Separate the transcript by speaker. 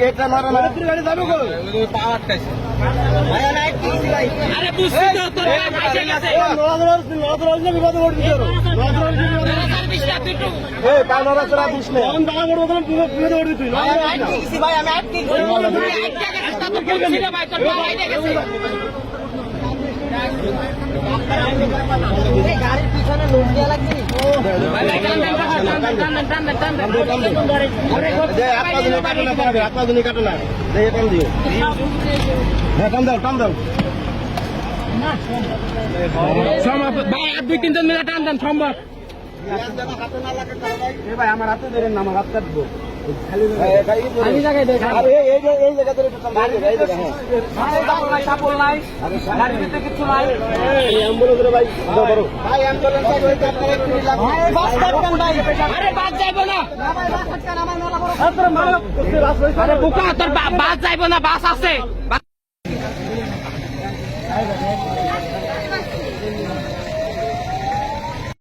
Speaker 1: এটা মারা না গাড়ি যাবে কই পাওয়ার খাইছে
Speaker 2: আরে বুঝছি তো তোর ভাই গেছে
Speaker 1: নড়াচড়া বিপদে পড়ে দিছো এই পাওনারা তোরা দিস না কোন দাঁড়া করব তোরা বিপদে পড়ে দিছিস
Speaker 2: ভাই আমি আটকে গেছি ভাই তোর ভাই গেছে গাড়ির পিছনে লোক দেয়া লাগছে
Speaker 1: আপনার জন্য কাটো না টান দিও হ্যাঁ টান দাও
Speaker 2: সম্ভব ভাই আর 2-3 জন মিলে টান দেন সম্ভব
Speaker 1: ভাই আমার হাতে ধরেন না আমার হাত কাটবো
Speaker 2: খালি জায়গায় দেখ
Speaker 1: এই জায়গা ধরে টান দাও এই জায়গা হ্যাঁ
Speaker 2: সাপোল নাই গাড়ির ভিতরে কিছু নাই
Speaker 1: অ্যাম্বুলেন্স রে ভাই দাও করো ভাই অ্যাম্বুলেন্স হইতে আপনারা একটু লাগবে
Speaker 2: ভাই বাস কাটবেন ভাই আরে বাস যাইবো না ভাই বাস কাটকান আমার মেলা বড়
Speaker 1: আরে মারো
Speaker 2: আরে বুকা তোর বাস যাইবো না বাস আছে